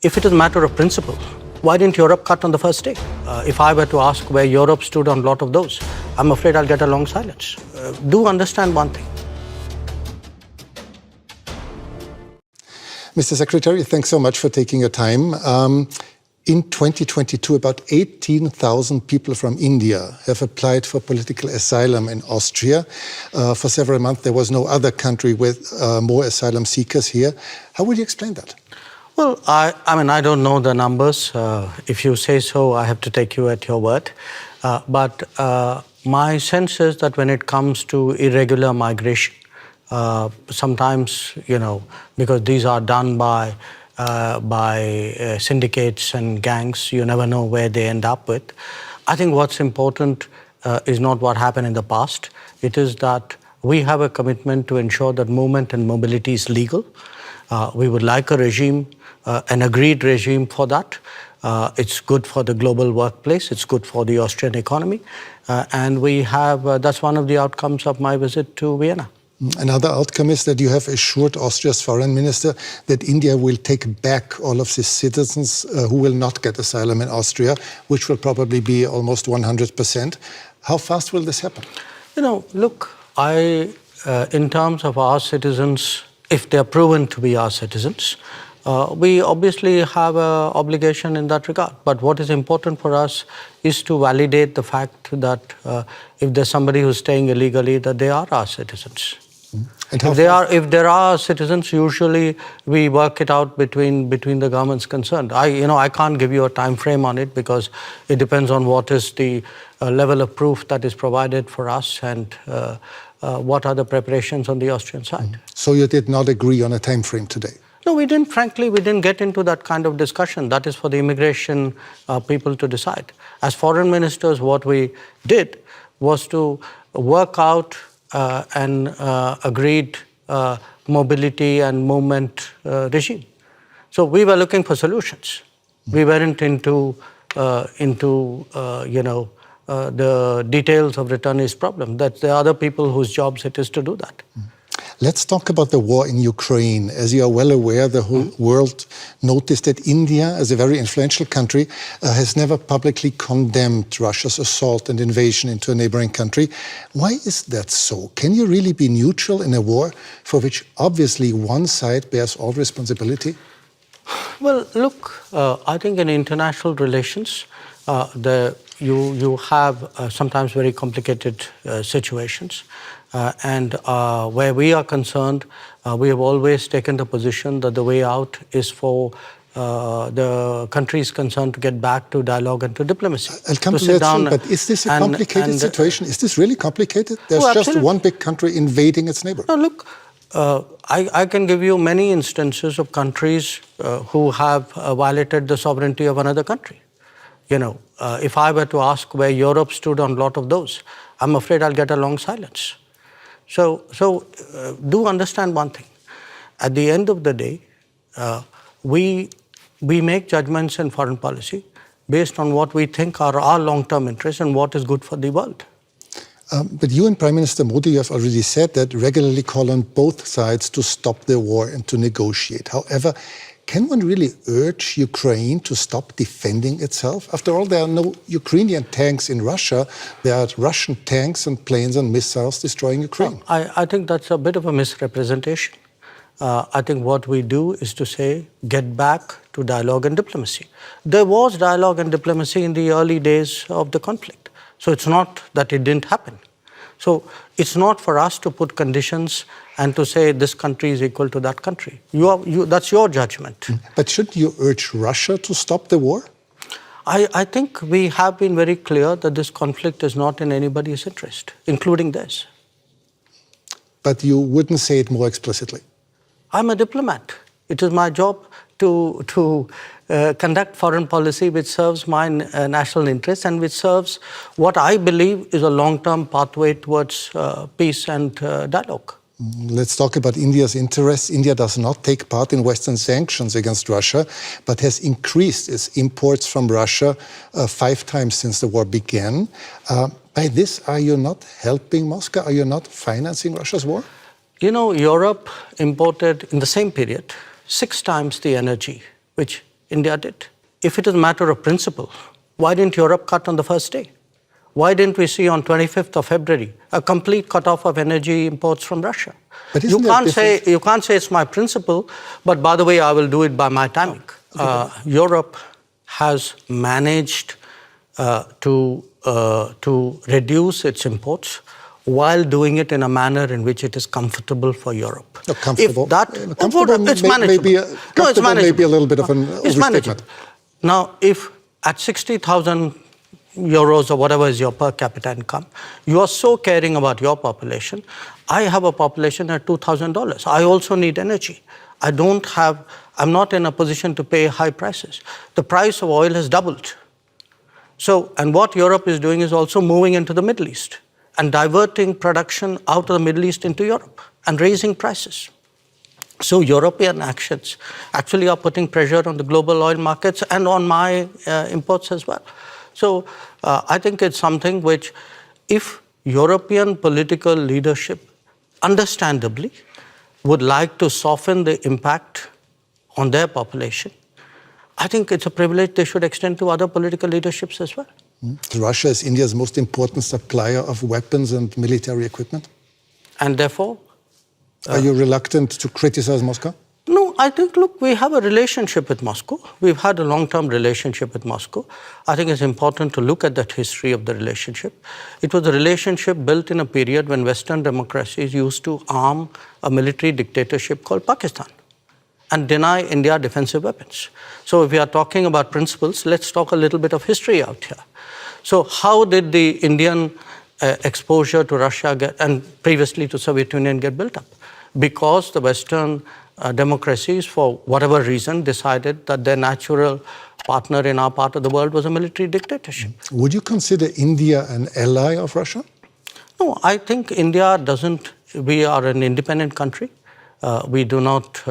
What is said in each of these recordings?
If it is a matter of principle, why didn't Europe cut on the first day? If I were to ask where Europe stood on a lot of those, I'm afraid I'll get a long silence. Do understand one thing. Mr. Secretary, thanks so much for taking your time. In 2022, about 18,000 people from India have applied for political asylum in Austria. For several months, there was no other country with more asylum seekers here. How would you explain that? Well, I don't know the numbers. If you say so, I have to take you at your word. But my sense is that when it comes to irregular migration, sometimes, because these are done by syndicates and gangs, you never know where they end up with. I think what's important is not what happened in the past. It is that we have a commitment to ensure that movement and mobility is legal. We would like a regime, an agreed regime for that. It's good for the global workplace. It's good for the Austrian economy. And we have, that's one of the outcomes of my visit to Vienna. Another outcome is that you have assured Austria's foreign minister that India will take back all of the citizens who will not get asylum in Austria, which will probably be almost 100%. How fast will this happen? Look, in terms of our citizens, if they're proven to be our citizens, we obviously have an obligation in that regard. But what is important for us is to validate the fact that if there's somebody who's staying illegally, that they are our citizens. And if there are citizens, usually we work it out between the governments concerned. I can't give you a time frame on it because it depends on what is the level of proof that is provided for us and what are the preparations on the Austrian side. So you did not agree on a time frame today? No, we didn't. Frankly, we didn't get into that kind of discussion. That is for the immigration people to decide. As foreign ministers, what we did was to work out an agreed mobility and movement regime. So we were looking for solutions. We weren't into the details of returnees' problem. That there are other people whose jobs it is to do that. Let's talk about the war in Ukraine. As you are well aware, the whole world noticed that India, as a very influential country, has never publicly condemned Russia's assault and invasion into a neighboring country. Why is that so? Can you really be neutral in a war for which obviously one side bears all responsibility? Well, look, I think in international relations, you have sometimes very complicated situations. And where we are concerned, we have always taken the position that the way out is for the countries concerned to get back to dialogue and to diplomacy. I'll come to that soon, but is this a complicated situation? Is this really complicated? There's just one big country invading its neighbor. No, look, I can give you many instances of countries who have violated the sovereignty of another country. If I were to ask where Europe stood on a lot of those, I'm afraid I'll get a long silence. So do understand one thing. At the end of the day, we make judgments in foreign policy based on what we think are our long-term interests and what is good for the world. But you and Prime Minister Modi have already said that regularly call on both sides to stop the war and to negotiate. However, can one really urge Ukraine to stop defending itself? After all, there are no Ukrainian tanks in Russia. There are Russian tanks and planes and missiles destroying Ukraine. I think that's a bit of a misrepresentation. I think what we do is to say, get back to dialogue and diplomacy. There was dialogue and diplomacy in the early days of the conflict. So it's not that it didn't happen. So it's not for us to put conditions and to say this country is equal to that country. That's your judgment. But shouldn't you urge Russia to stop the war? I think we have been very clear that this conflict is not in anybody's interest, including theirs. But you wouldn't say it more explicitly? I'm a diplomat. It is my job to conduct foreign policy which serves my national interests and which serves what I believe is a long-term pathway towards peace and dialogue. Let's talk about India's interests. India does not take part in Western sanctions against Russia, but has increased its imports from Russia 5 times since the war began. By this, are you not helping Moscow? Are you not financing Russia's war? Europe imported in the same period 6 times the energy which India did. If it is a matter of principle, why didn't Europe cut on the first day? Why didn't we see on 25th of February a complete cutoff of energy imports from Russia? But You can't say it's my principle, but by the way, I will do it by my timing. Europe has managed to reduce its imports while doing it in a manner in which it is comfortable for Europe. Comfortable. It's manageable. It's maybe a little bit of an It's manageable. Now, if at 60,000 euros or whatever is your per capita income, you are so caring about your population. I have a population at $2,000. I also need energy. I'm not in a position to pay high prices. The price of oil has doubled. So, and what Europe is doing is also moving into the Middle East and diverting production out of the Middle East into Europe and raising prices. So European actions actually are putting pressure on the global oil markets and on my imports as well. So I think it's something which, if European political leadership understandably would like to soften the impact on their population, I think it's a privilege they should extend to other political leaderships as well. Russia is India's most important supplier of weapons and military equipment. And therefore? Are you reluctant to criticize Moscow? No, I think, look, we have a relationship with Moscow. We've had a long-term relationship with Moscow. I think it's important to look at that history of the relationship. It was a relationship built in a period when Western democracies used to arm a military dictatorship called Pakistan and deny India defensive weapons. So if we are talking about principles, let's talk a little bit of history out here. So how did the Indian exposure to Russia and previously to Soviet Union get built up? Because the Western democracies, for whatever reason, decided that their natural partner in our part of the world was a military dictatorship. Would you consider India an ally of Russia? No, I think India doesn't. We are an independent country. We do not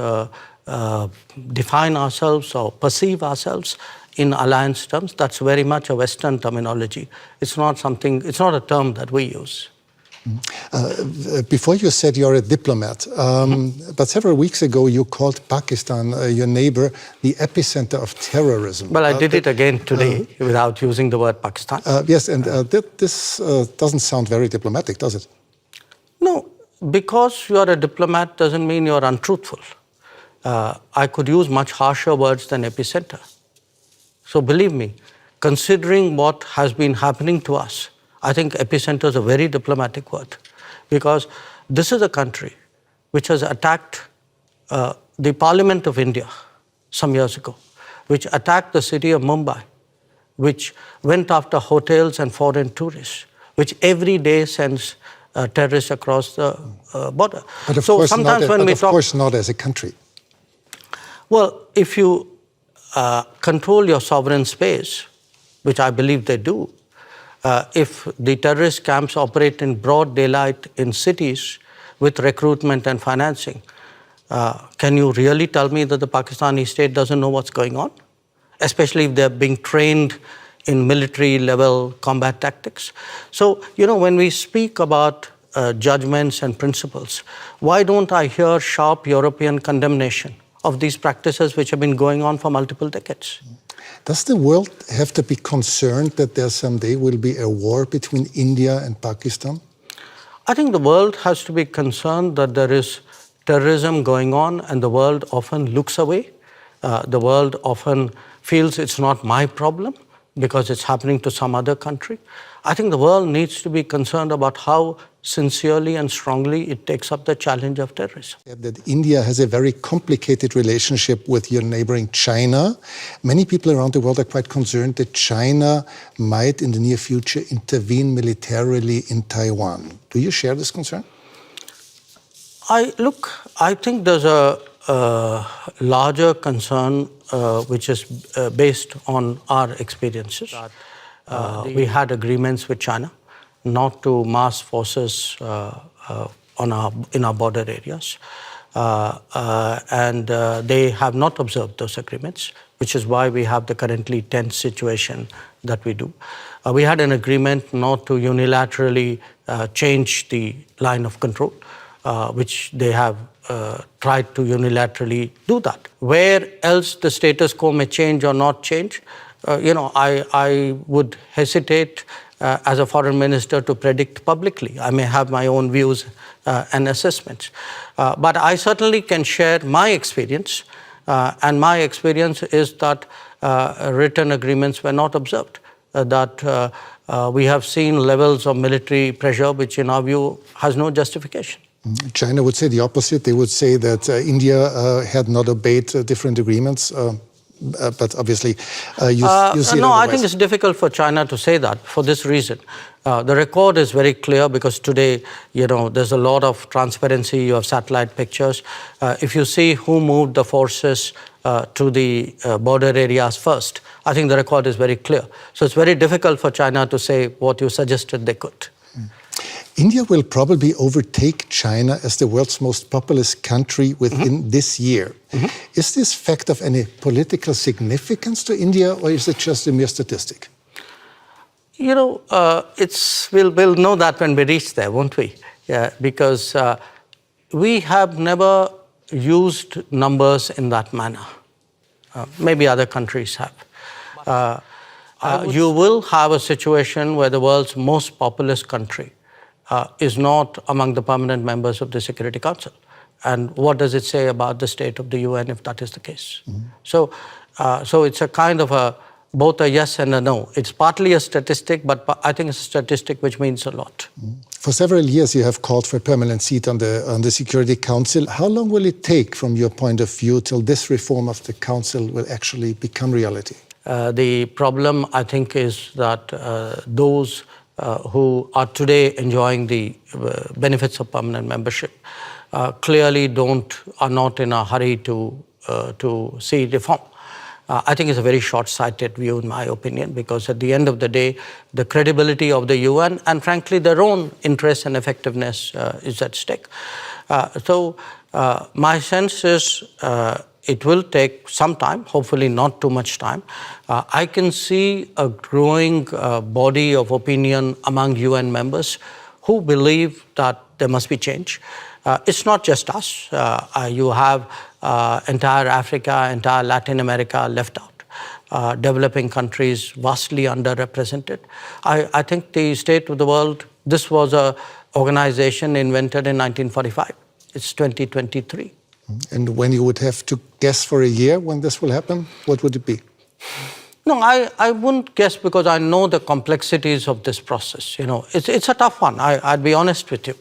define ourselves or perceive ourselves in alliance terms. That's very much a Western terminology. It's not a term that we use. Before you said you're a diplomat, but several weeks ago you called Pakistan, your neighbor, the epicenter of terrorism. Well, I did it again today without using the word Pakistan. Yes, and this doesn't sound very diplomatic, does it? No, because you are a diplomat doesn't mean you're untruthful. I could use much harsher words than epicenter. So believe me, considering what has been happening to us, I think epicenter is a very diplomatic word, because this is a country which has attacked the Parliament of India some years ago, which attacked the city of Mumbai, which went after hotels and foreign tourists, which every day sends terrorists across the border. But of course not as a country. Well, if you control your sovereign space, which I believe they do, if the terrorist camps operate in broad daylight in cities with recruitment and financing, can you really tell me that the Pakistani state doesn't know what's going on? Especially if they're being trained in military-level combat tactics. So, when we speak about judgments and principles, why don't I hear sharp European condemnation of these practices which have been going on for multiple decades? Does the world have to be concerned that there someday will be a war between India and Pakistan? I think the world has to be concerned that there is terrorism going on, and the world often looks away. The world often feels it's not my problem because it's happening to some other country. I think the world needs to be concerned about how sincerely and strongly it takes up the challenge of terrorism. That India has a very complicated relationship with your neighboring China. Many people around the world are quite concerned that China might in the near future intervene militarily in Taiwan. Do you share this concern? I think there's a larger concern which is based on our experiences. We had agreements with China not to mass forces in our border areas. And they have not observed those agreements, which is why we have the currently tense situation that we do. We had an agreement not to unilaterally change the line of control, which they have tried to unilaterally do that. Where else the status quo may change or not change, I would hesitate as a foreign minister to predict publicly. I may have my own views and assessments. But I certainly can share my experience, and my experience is that written agreements were not observed, that we have seen levels of military pressure which in our view has no justification. China would say the opposite. They would say that India had not obeyed different agreements. But obviously, you see it No, I otherwise. think it's difficult for China to say that for this reason. The record is very clear because today, there's a lot of transparency. You have satellite pictures. If you see who moved the forces to the border areas first, I think the record is very clear. So it's very difficult for China to say what you suggested they could. India will probably overtake China as the world's most populous country within this year. Is this fact of any political significance to India, or is it just a mere statistic? We'll know that when we reach there, won't we? Yeah, because we have never used numbers in that manner. Maybe other countries have. You will have a situation where the world's most populous country is not among the permanent members of the Security Council. And what does it say about the state of the UN if that is the case? So it's a kind of both a yes and a no. It's partly a statistic, but I think it's a statistic which means a lot. For several years, you have called for a permanent seat on the Security Council. How long will it take, from your point of view, till this reform of the Council will actually become reality? The problem, I think, is that those who are today enjoying the benefits of permanent membership clearly are not in a hurry to see reform. I think it's a very short-sighted view, in my opinion, because at the end of the day, the credibility of the UN and, frankly, their own interest and effectiveness is at stake. So my sense is it will take some time, hopefully not too much time. I can see a growing body of opinion among UN members who believe that there must be change. It's not just us. You have entire Africa, entire Latin America left out. Developing countries vastly underrepresented. I think the state of the world, this was an organization invented in 1945. It's 2023. And when you would have to guess for a year when this will happen, what would it be? No, I wouldn't guess because I know the complexities of this process. It's a tough one. I'd be honest with you.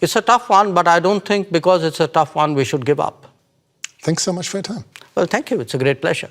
It's a tough one, but I don't think because it's a tough one we should give up. Thanks so much for your time. Well, thank you. It's a great pleasure.